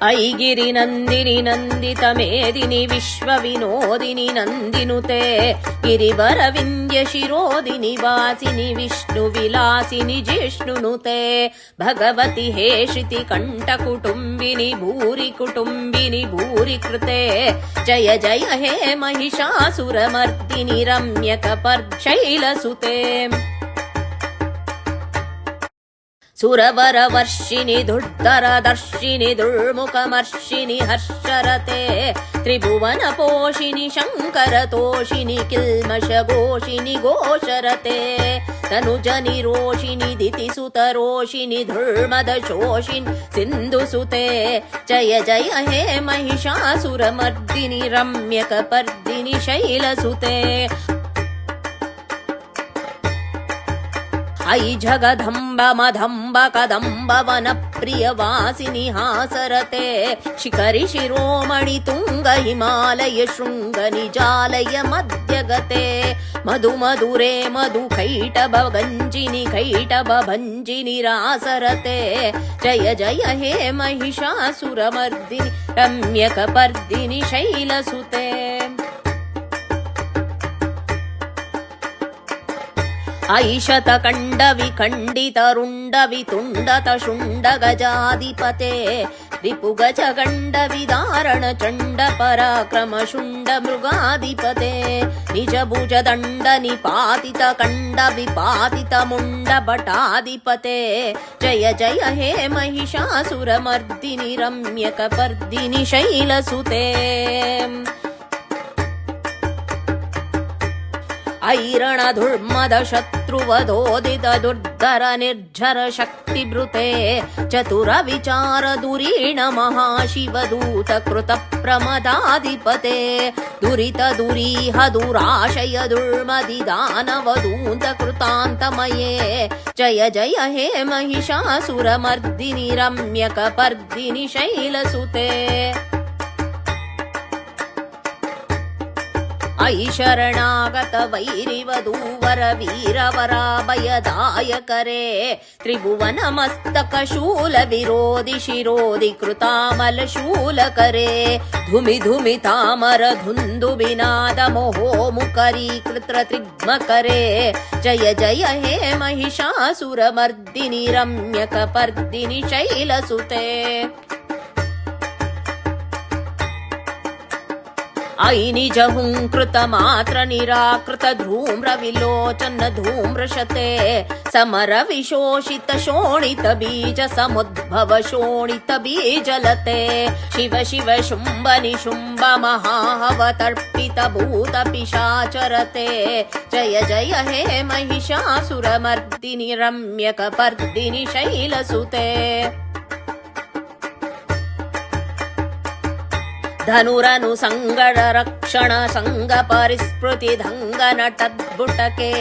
ऐगिरि नन्दिनि नन्दित मेदिनि विश्वविनोदिनि नन्दिनुते गिरिवरविन्द्य शिरोदिनि वासिनि विष्णुविलासिनि जिष्णुनुते भगवति हे श्रुतिकण्ठकुटुम्बिनि भूरि कुटुम्बिनि भूरि कृते जय जय हे महिषासुरमर्दिनि रम्यकपर्शैलसुते सुरवरवर्षिणि धुर्धरदर्शिनि दुर्मुखमर्षिणि हर्षरते त्रिभुवनपोषिणि शङ्करतोषिणि किल्मषघोषिणि घोषरते तनुजनिरोषिणि दितिसुतरोषिणि धुर्मदशोषिणि सिन्धुसुते जय जय हे महिषासुरमर्दिनि रम्यकपर्दिनि शैलसुते ऐ जगदम्ब मदम्ब कदम्ब वनप्रियवासिनि हासरते शिखरि शिरोमणि तुंग हिमालय शृंग निजालय मध्यगते मधुमधुरे मधुकैटभ गञ्जिनि कैटभ भञ्जिनि रासरते जय जय हे महिषासुरमर्दिनि रम्यकपर्दिनि शैलसुते ऐशतकण्ड विखण्डित रुण्ड वितुण्डत शुण्ड गजाधिपते रिपुगजगण्ड विदारण चण्ड पराक्रम शुण्ड मृगाधिपते निज भुज दण्ड निपातित कण्ड विपातित मुण्ड भटाधिपते जय जय हे महिषासुरमर्दिनि रम्यकपर्दिनि शैलसुते ऐरणधुर्मद शत्रुवधोदित दुर्धर निर्झर शक्तिभृते चतुर विचार दुरीण महाशिवदूत कृत प्रमदाधिपते दुरित दुरीह दुराशय दुर्मदि दानवदूत कृतान्तमये जय जय हे महिषासुरमर्दिनि रम्यकपर्दिनि शैलसुते ऐ शरणागत वैरिवधूवर वीरवराभयदायकरे त्रिभुवनमस्तक शूल विरोधि शिरोधि कृतामल शूलकरे धुमि धुमि तामर धुन्दु विनाद मोहो मुकरी कृत्र त्रिग्मकरे जय जय हे महिषासुरमर्दिनि रम्यकपर्दिनि शैलसुते ऐ निज हुंकृत मात्र निराकृत धूम्र विलोचन धूम्रशते समर विशोषित शोणित बीज समुद्भव शोणित बीजलते शिव शिव शुंभ निशुंभ महाहवतर्पित भूत पिशाचरते जय जय हे महिषासुरमर्दिनि रम्यकपर्दिनि शैलसुते धनुरनु संगड रक्षण संग परिस्फृति धंग नटद्बुटके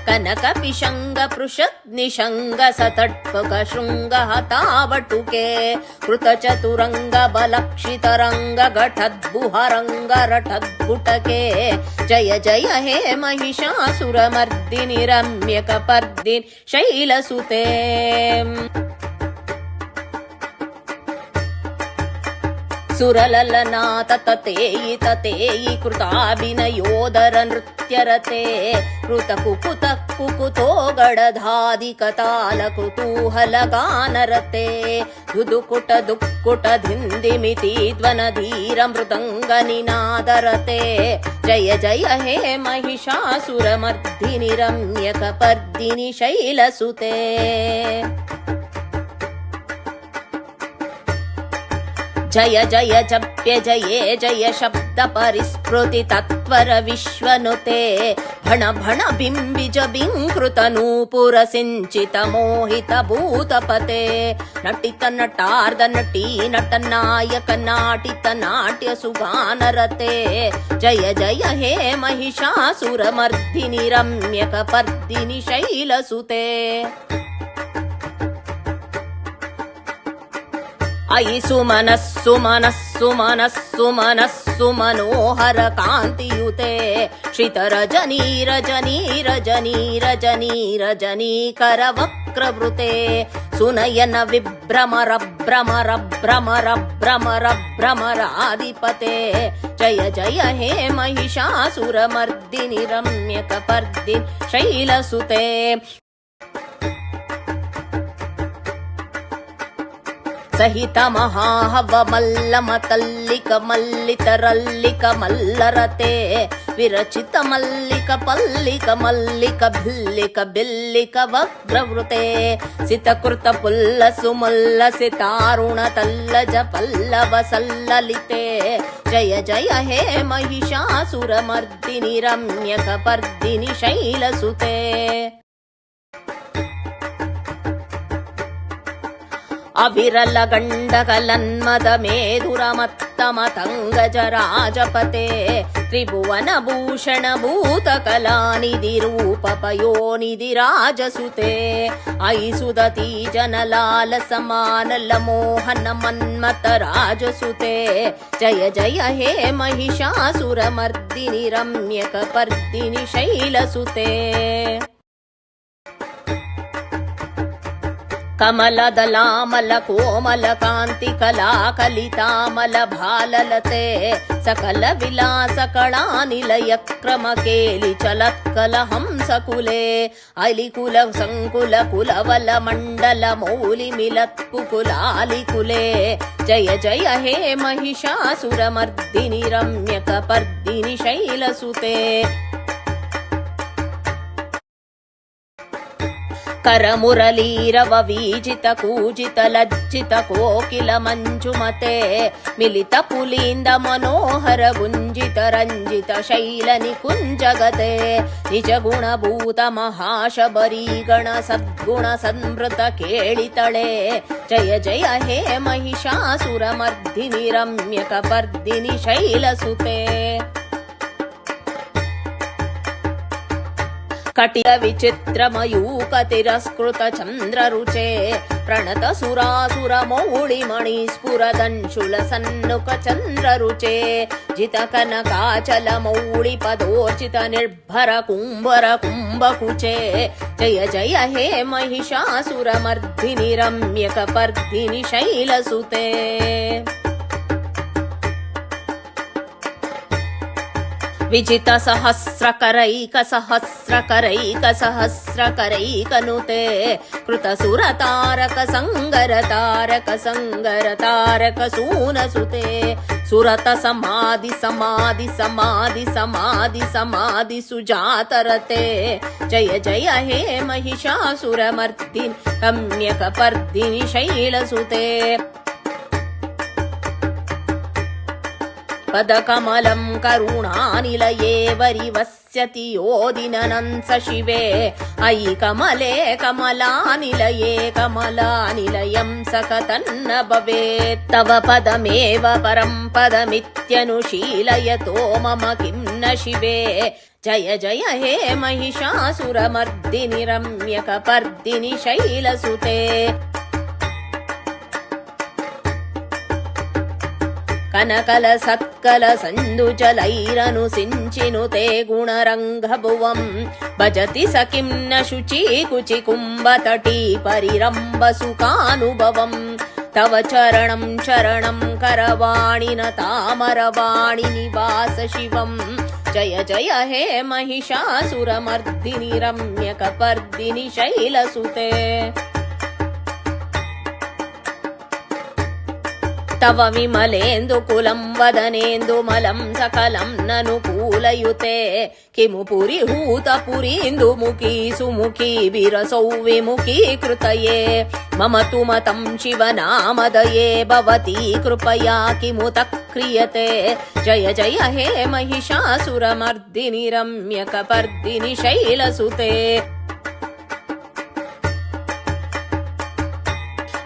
कनक पिशंग पृषत् निशंग सतट्पक शृंग हतावटुके कृत चतुरंग बलक्षित रंग घटद्बुहरंग रटद्बुटके जय जय हे महिषासुरमर्दिनि रम्यकपर्दिनि शैलसुते सुरललनाथ ततेयि ततेयि कृताभिनयोदर नृत्यरते कृतकुकुत कुकुतो गडधादिकताल कुतूहल गानरते दुदुकुट दुक्कुट धिन्दिमिति ध्वनधीर मृदङ्ग निनादरते जय जय हे महिषासुरमर्दिनि रम्यकपर्दिनि शैलसुते जय जय जप्य जये जय शब्द परिस्फुति तत्वर विश्वनुते भण भण बिंबिज बिंकृत नूपुर सिंचित मोहित भूतपते नटित नटार्ध नटी नट नायक नाटित नाट्य सुगानरते जय जय हे महिषासुरमर्दिनि रम्यकपर्दिनि शैलसुते ऐ सुमनः सुमनः सुमनः सुमनः सुमनोहर कान्तियुते श्रितरजनी रजनी रजनी रजनी रजनी करवक्रवृते सुनयन विभ्रमर भ्रमर भ्रमर भ्रमर भ्रमराधिपते जय जय हे महिषासुरमर्दिनि रम्यकपर्दिनि शैलसुते सहित महाहव मल्लमतल्लिक मल्लितरल्लिक मल्लरते विरचित मल्लिक पल्लिक मल्लिक भिल्लिक बिल्लिक वक्रवृते सितकृत पुल्ल सुमुल्ल सितारुण तल्लज पल्लव सल्ललिते जय जय हे महिषासुरमर्दिनि रम्यकपर्दिनि शैलसुते अविरल गण्डकलन्मद मेधुरमत्तमतङ्गजराजपते त्रिभुवन भूषण भूतकलानिधि रूपपयोनिधि राजसुते अयि सुदती जनलाल समानल मोहन मन्मथ राजसुते जय जय हे महिषासुरमर्दिनि रम्यकपर्दिनि शैलसुते कमलदलामल कोमल कांति कला कलितामल भाललते सकल विलास कलानिलय क्रम केलि चलत्कल हंसकुले अलिकुल संकुल कुलवल मंडल मौलि मिलत्कुकुलालिकुले जय जय हे महिषासुरमर्दिनि रम्यकपर्दिनि शैलसुते करमुरलीरव वीजित कूजित लज्जित कोकिल मंजुमते मिलित पुलिंद मनोहर गुंजित रंजित शैल निकुंजगते निज गुण भूत महाशबरी गण सद्गुण संवृत केळितळे जय जय हे महिषासुरमर्दिनि रम्यकपर्दिनि शैलसुते कटिल विचित्र मयूक तिरस्कृत चंद्र रुचे प्रणत सुरासुर मौळि मणि स्फुरदंशुल सन्नुक चंद्र रुचे जित कनकाचल मौळि पदोर्चित निर्भर कुंभर कुंभकुचे जय जय हे महिषासुरमर्दिनि रम्यकपर्दिनि शैलसुते विजित सहस्रकरैक सहस्रकरैक सहस्रकरैकनुते कृत सुर तारक संगर तारक संगर तारक सूनसुते सुरत समाधि समाधि समाधि समाधि समाधि सुजातरते जय जय हे महिषासुरमर्दिनि रम्यकपर्दिनि शैलसुते पदकमलं करुणानिलये वरिवस्यति योदिननंस शिवे अयि कमले कमलानिलये कमलानिलयं सकतन्न भवेत् तव पदमेव परं पदमित्यनुशीलयतो मम किं न शिवे जय जय हे महिषासुरमर्दिनि रम्यकपर्दिनि शैलसुते कनकल सत्कल सन्दुजलैरनु सिञ्चिनुते गुणरङ्गभुवं भजति स किं न शुचि कुचि कुम्भतटी परिरम्भसुखानुभवं तव चरणं चरणं करवाणि न तामरवाणि निवास शिवं जय जय हे महिषासुरमर्दिनि रम्यकपर्दिनि शैलसुते तव विमलेन्दुकुलं वदनेन्दुमलं सकलं ननुकूलयुते किमु पुरीहूतपुरीन्दुमुखी सुमुखी विरसौ विमुखी कृतये मम तु मतं शिवनामदये भवती कृपया किमुत क्रियते जय जय हे महिषासुरमर्दिनि रम्यकपर्दिनि शैलसुते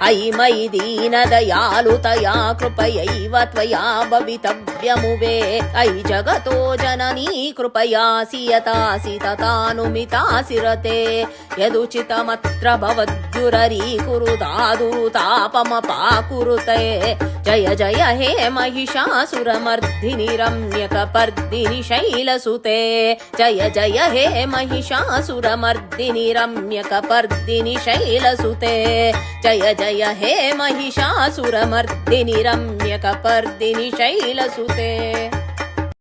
अयि मयि दीनदयालुतया कृपयैव त्वया भवितव्यमुवे अयि जगतो जननी कृपयासि यतासि तथानुमितासि रते यदुचितमत्र भवद्युररीकुरुतादुरुतापमपाकुरुते जय जय हे महिषासुरमर्दिनि रम्यकपर्दिनि शैलसुते जय जय हे महिषासुरमर्दिनि रम्यकपर्दिनि शैलसुते जय जय हे महिषासुरमर्दिनि रम्यकपर्दिनि शैलसुते।